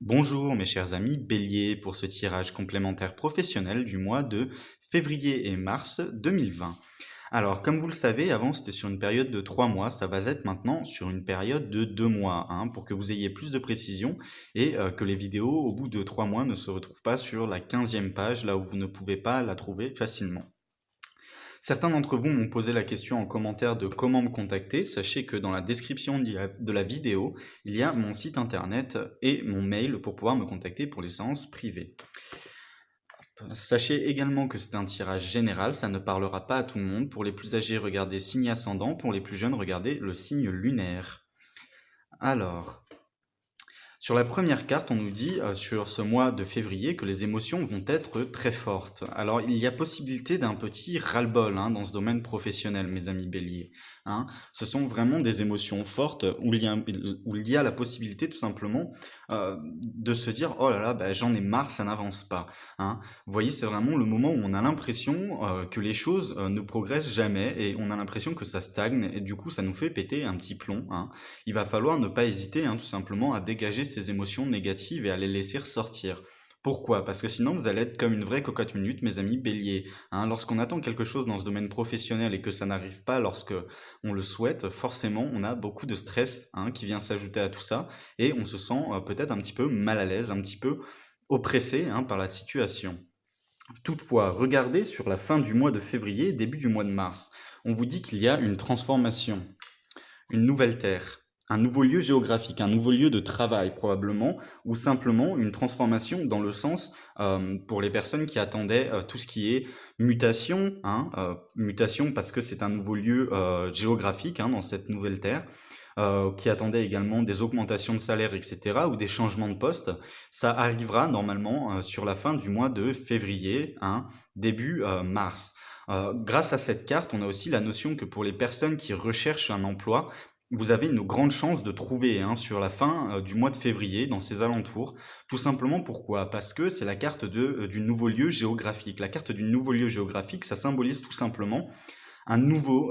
Bonjour mes chers amis Bélier pour ce tirage complémentaire professionnel du mois de février et mars 2020. Alors comme vous le savez, avant c'était sur une période de 3 mois, ça va être maintenant sur une période de 2 mois, pour que vous ayez plus de précision et que les vidéos au bout de 3 mois ne se retrouvent pas sur la 15e page, là où vous ne pouvez pas la trouver facilement. Certains d'entre vous m'ont posé la question en commentaire de comment me contacter. Sachez que dans la description de la vidéo, il y a mon site internet et mon mail pour pouvoir me contacter pour les séances privées. Sachez également que c'est un tirage général, ça ne parlera pas à tout le monde. Pour les plus âgés, regardez signe ascendant. Pour les plus jeunes, regardez le signe lunaire. Alors, sur la première carte, on nous dit sur ce mois de février que les émotions vont être très fortes. Alors, il y a possibilité d'un petit ras-le-bol dans ce domaine professionnel, mes amis béliers. Ce sont vraiment des émotions fortes où il y a la possibilité tout simplement de se dire « Oh là là, j'en ai marre, ça n'avance pas ». Vous voyez, c'est vraiment le moment où on a l'impression que les choses ne progressent jamais et on a l'impression que ça stagne et du coup, ça nous fait péter un petit plomb. Il va falloir ne pas hésiter tout simplement à dégager ces émotions négatives et à les laisser ressortir. Pourquoi? Parce que sinon vous allez être comme une vraie cocotte minute, mes amis béliers. Lorsqu'on attend quelque chose dans ce domaine professionnel et que ça n'arrive pas lorsque on le souhaite, forcément on a beaucoup de stress qui vient s'ajouter à tout ça et on se sent peut-être un petit peu mal à l'aise, un petit peu oppressé par la situation. Toutefois, regardez sur la fin du mois de février, début du mois de mars. On vous dit qu'il y a une transformation, une nouvelle terre, un nouveau lieu géographique, un nouveau lieu de travail probablement, ou simplement une transformation dans le sens pour les personnes qui attendaient tout ce qui est mutation, mutation parce que c'est un nouveau lieu géographique dans cette nouvelle terre, qui attendaient également des augmentations de salaire, etc., ou des changements de poste. Ça arrivera normalement sur la fin du mois de février, début mars. Grâce à cette carte, on a aussi la notion que pour les personnes qui recherchent un emploi, vous avez une grande chance de trouver sur la fin du mois de février, dans ces alentours. Tout simplement pourquoi? Parce que c'est la carte du nouveau lieu géographique. La carte du nouveau lieu géographique, ça symbolise tout simplement un nouveau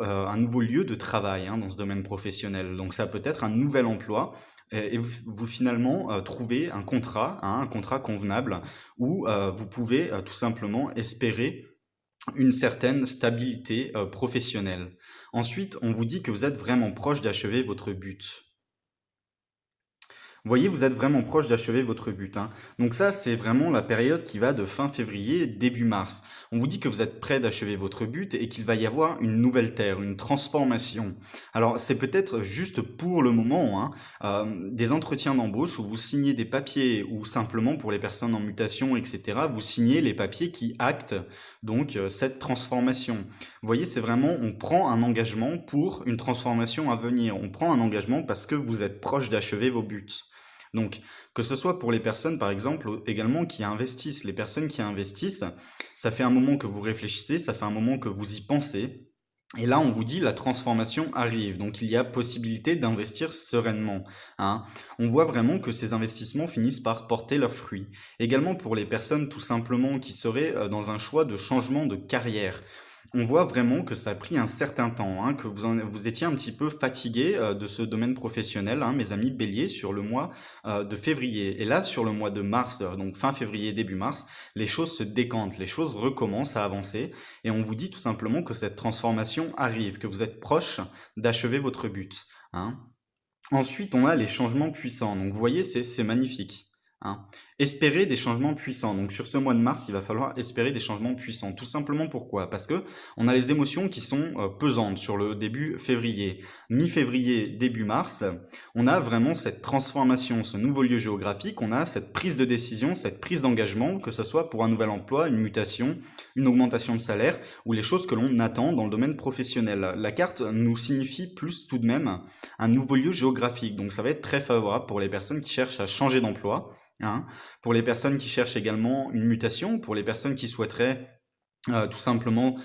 lieu de travail dans ce domaine professionnel. Donc ça peut être un nouvel emploi et vous finalement trouvez un contrat convenable où vous pouvez tout simplement espérer une certaine stabilité professionnelle. Ensuite, on vous dit que vous êtes vraiment proche d'achever votre but. Vous voyez, vous êtes vraiment proche d'achever votre but. Donc ça, c'est vraiment la période qui va de fin février, début mars. On vous dit que vous êtes prêt d'achever votre but et qu'il va y avoir une nouvelle terre, une transformation. Alors, c'est peut-être juste pour le moment des entretiens d'embauche où vous signez des papiers ou simplement pour les personnes en mutation, etc., vous signez les papiers qui actent donc cette transformation. Vous voyez, c'est vraiment, on prend un engagement pour une transformation à venir. On prend un engagement parce que vous êtes proche d'achever vos buts. Donc, que ce soit pour les personnes, par exemple, également qui investissent. Les personnes qui investissent, ça fait un moment que vous réfléchissez, ça fait un moment que vous y pensez. Et là, on vous dit la transformation arrive. Donc, il y a possibilité d'investir sereinement. On voit vraiment que ces investissements finissent par porter leurs fruits. Également pour les personnes tout simplement qui seraient dans un choix de changement de carrière. On voit vraiment que ça a pris un certain temps, que vous étiez un petit peu fatigué de ce domaine professionnel, mes amis béliers, sur le mois de février. Et là, sur le mois de mars, donc fin février, début mars, les choses se décantent, les choses recommencent à avancer. Et on vous dit tout simplement que cette transformation arrive, que vous êtes proche d'achever votre but. Ensuite, on a les changements puissants. Donc vous voyez, c'est magnifique. Espérer des changements puissants. Donc sur ce mois de mars, il va falloir espérer des changements puissants. Tout simplement pourquoi? Parce que on a les émotions qui sont pesantes sur le début février. Mi-février, début mars, on a vraiment cette transformation, ce nouveau lieu géographique, on a cette prise de décision, cette prise d'engagement, que ce soit pour un nouvel emploi, une mutation, une augmentation de salaire, ou les choses que l'on attend dans le domaine professionnel. La carte nous signifie plus tout de même un nouveau lieu géographique. Donc ça va être très favorable pour les personnes qui cherchent à changer d'emploi, pour les personnes qui cherchent également une mutation, pour les personnes qui souhaiteraient tout simplement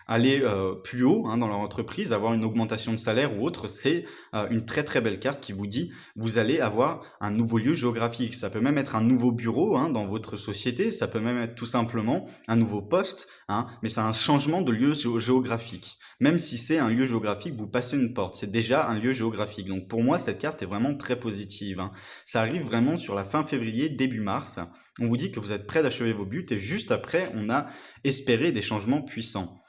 aller plus haut dans leur entreprise, avoir une augmentation de salaire ou autre, c'est une très très belle carte qui vous dit vous allez avoir un nouveau lieu géographique. Ça peut même être un nouveau bureau dans votre société, ça peut même être tout simplement un nouveau poste, mais c'est un changement de lieu géographique. Même si c'est un lieu géographique, vous passez une porte, c'est déjà un lieu géographique. Donc pour moi, cette carte est vraiment très positive. Ça arrive vraiment sur la fin février, début mars. On vous dit que vous êtes prêt d'achever vos buts et juste après, on a espéré des changements puissants.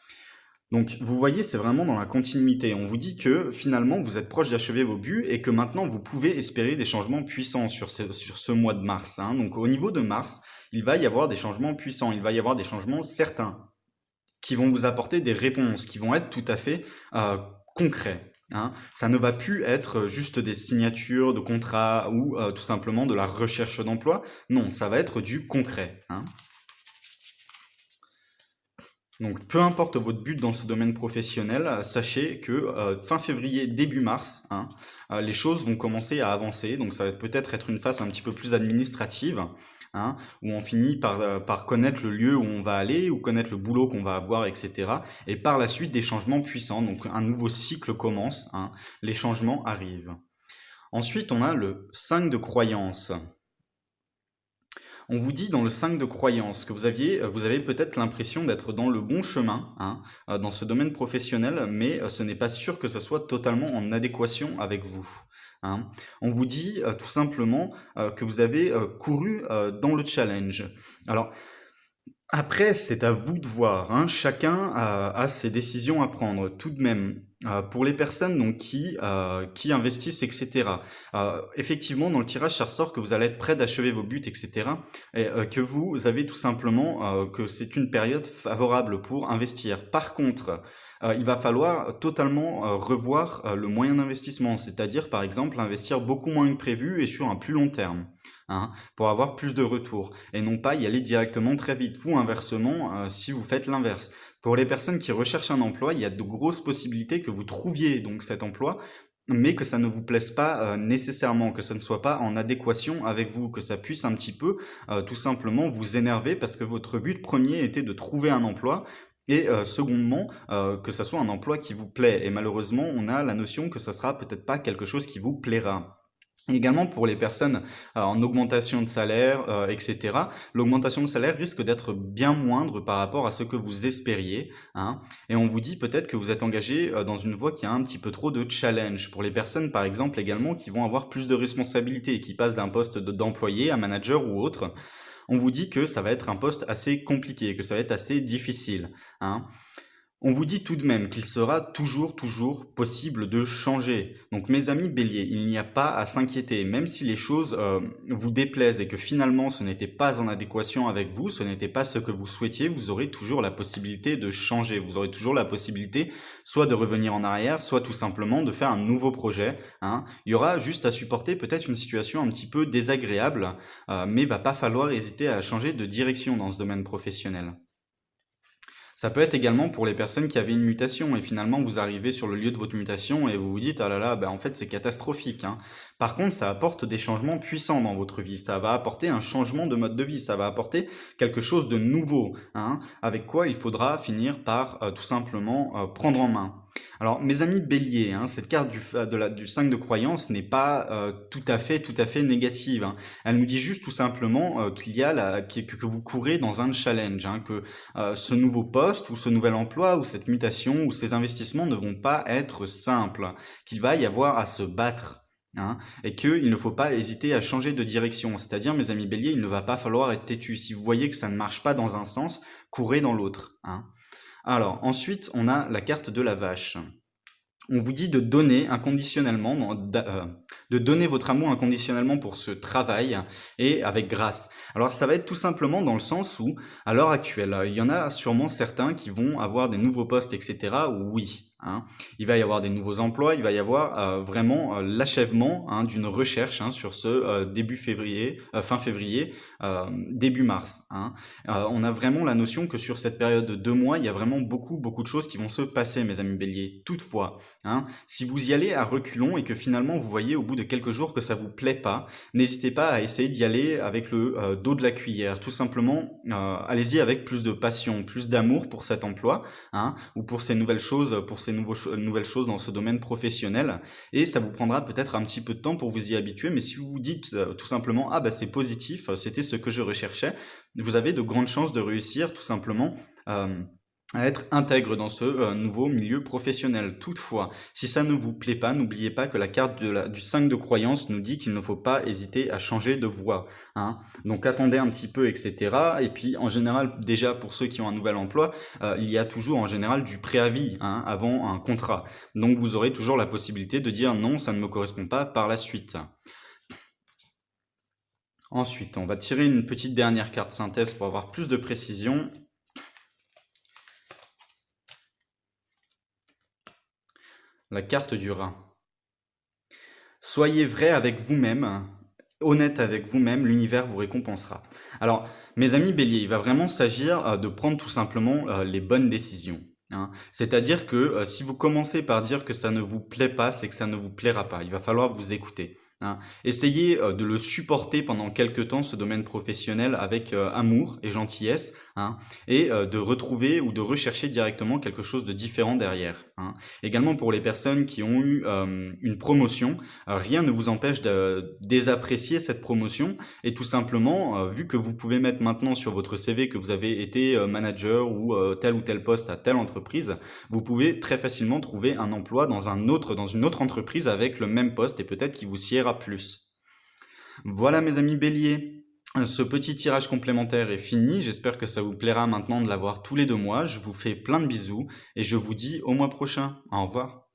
Donc vous voyez, c'est vraiment dans la continuité. On vous dit que finalement, vous êtes proche d'achever vos buts et que maintenant, vous pouvez espérer des changements puissants sur ce mois de mars. Donc au niveau de mars, il va y avoir des changements puissants, il va y avoir des changements certains qui vont vous apporter des réponses, qui vont être tout à fait concrets. Ça ne va plus être juste des signatures de contrats ou tout simplement de la recherche d'emploi. Non, ça va être du concret. Donc, peu importe votre but dans ce domaine professionnel, sachez que fin février, début mars, les choses vont commencer à avancer. Donc, ça va peut-être être une phase un petit peu plus administrative, où on finit par connaître le lieu où on va aller, ou connaître le boulot qu'on va avoir, etc. Et par la suite, des changements puissants. Donc, un nouveau cycle commence. Les changements arrivent. Ensuite, on a le 5 de croyance. On vous dit dans le 5 de croyance que vous avez peut-être l'impression d'être dans le bon chemin dans ce domaine professionnel, mais ce n'est pas sûr que ce soit totalement en adéquation avec vous. On vous dit tout simplement que vous avez couru dans le challenge. Alors, après, c'est à vous de voir. Chacun a ses décisions à prendre. Tout de même, pour les personnes donc qui investissent, etc. Effectivement, dans le tirage, ça ressort que vous allez être prêt d'achever vos buts, etc. Et que vous avez tout simplement que c'est une période favorable pour investir. Par contre, il va falloir totalement revoir le moyen d'investissement, c'est-à-dire par exemple investir beaucoup moins que prévu et sur un plus long terme. Pour avoir plus de retours et non pas y aller directement très vite ou inversement si vous faites l'inverse. Pour les personnes qui recherchent un emploi, il y a de grosses possibilités que vous trouviez donc cet emploi, mais que ça ne vous plaise pas nécessairement, que ça ne soit pas en adéquation avec vous, que ça puisse un petit peu tout simplement vous énerver parce que votre but premier était de trouver un emploi. Et secondement, que ça soit un emploi qui vous plaît. Et malheureusement, on a la notion que ça sera peut-être pas quelque chose qui vous plaira. Également pour les personnes en augmentation de salaire, etc. L'augmentation de salaire risque d'être bien moindre par rapport à ce que vous espériez. Et on vous dit peut-être que vous êtes engagé dans une voie qui a un petit peu trop de challenge. Pour les personnes, par exemple, également, qui vont avoir plus de responsabilités et qui passent d'un poste d'employé à manager ou autre, on vous dit que ça va être un poste assez compliqué, que ça va être assez difficile. On vous dit tout de même qu'il sera toujours possible de changer. Donc mes amis béliers, il n'y a pas à s'inquiéter, même si les choses vous déplaisent et que finalement ce n'était pas en adéquation avec vous, ce n'était pas ce que vous souhaitiez, vous aurez toujours la possibilité de changer, vous aurez toujours la possibilité soit de revenir en arrière, soit tout simplement de faire un nouveau projet. Il y aura juste à supporter peut-être une situation un petit peu désagréable, mais il va pas falloir hésiter à changer de direction dans ce domaine professionnel. Ça peut être également pour les personnes qui avaient une mutation et finalement vous arrivez sur le lieu de votre mutation et vous vous dites ah là là, en fait c'est catastrophique. Par contre, ça apporte des changements puissants dans votre vie, ça va apporter un changement de mode de vie, ça va apporter quelque chose de nouveau, avec quoi il faudra finir par tout simplement prendre en main. Alors mes amis béliers, cette carte du 5 de croyance n'est pas tout à fait négative. Elle nous dit juste tout simplement qu'il y a que vous courez dans un challenge, que ce nouveau poste ou ce nouvel emploi ou cette mutation ou ces investissements ne vont pas être simples, qu'il va y avoir à se battre. Et qu'il ne faut pas hésiter à changer de direction. C'est-à-dire, mes amis béliers, il ne va pas falloir être têtu. Si vous voyez que ça ne marche pas dans un sens, courez dans l'autre. Alors, ensuite, on a la carte de la vache. On vous dit de donner inconditionnellement, de donner votre amour inconditionnellement pour ce travail et avec grâce. Alors ça va être tout simplement dans le sens où, à l'heure actuelle, il y en a sûrement certains qui vont avoir des nouveaux postes, etc. Oui, hein. Il va y avoir des nouveaux emplois, il va y avoir vraiment l'achèvement, hein, d'une recherche, hein, sur ce début février, fin février, début mars, hein. On a vraiment la notion que sur cette période de 2 mois, il y a vraiment beaucoup de choses qui vont se passer, mes amis béliers. Toutefois, hein, si vous y allez à reculons et que finalement vous voyez au bout de quelques jours que ça vous plaît pas, n'hésitez pas à essayer d'y aller avec le dos de la cuillère. Tout simplement, allez-y avec plus de passion, plus d'amour pour cet emploi, hein, ou pour ces nouvelles choses, pour ces nouvelles choses dans ce domaine professionnel. Et ça vous prendra peut-être un petit peu de temps pour vous y habituer, mais si vous vous dites tout simplement, ah bah c'est positif, c'était ce que je recherchais, vous avez de grandes chances de réussir tout simplement à être intègre dans ce nouveau milieu professionnel. Toutefois, si ça ne vous plaît pas, n'oubliez pas que la carte du 5 de croyance nous dit qu'il ne faut pas hésiter à changer de voie, hein. Donc attendez un petit peu, etc. Et puis en général, déjà pour ceux qui ont un nouvel emploi, il y a toujours en général du préavis, hein, avant un contrat. Donc vous aurez toujours la possibilité de dire non, ça ne me correspond pas par la suite. Ensuite, on va tirer une petite dernière carte synthèse pour avoir plus de précision. La carte du rat. Soyez vrai avec vous-même, honnête avec vous-même, l'univers vous récompensera. Alors, mes amis béliers, il va vraiment s'agir de prendre tout simplement les bonnes décisions, hein. C'est-à-dire que si vous commencez par dire que ça ne vous plaît pas, c'est que ça ne vous plaira pas. Il va falloir vous écouter, hein. Essayez de le supporter pendant quelques temps, ce domaine professionnel, avec amour et gentillesse, hein, et de retrouver ou de rechercher directement quelque chose de différent derrière, hein. Également pour les personnes qui ont eu une promotion, rien ne vous empêche de désapprécier cette promotion et tout simplement, vu que vous pouvez mettre maintenant sur votre CV que vous avez été manager ou tel poste à telle entreprise, vous pouvez très facilement trouver un emploi dans une autre entreprise avec le même poste et peut-être qui vous siera plus. Voilà mes amis béliers, ce petit tirage complémentaire est fini, j'espère que ça vous plaira maintenant de l'avoir tous les 2 mois, je vous fais plein de bisous et je vous dis au mois prochain, au revoir.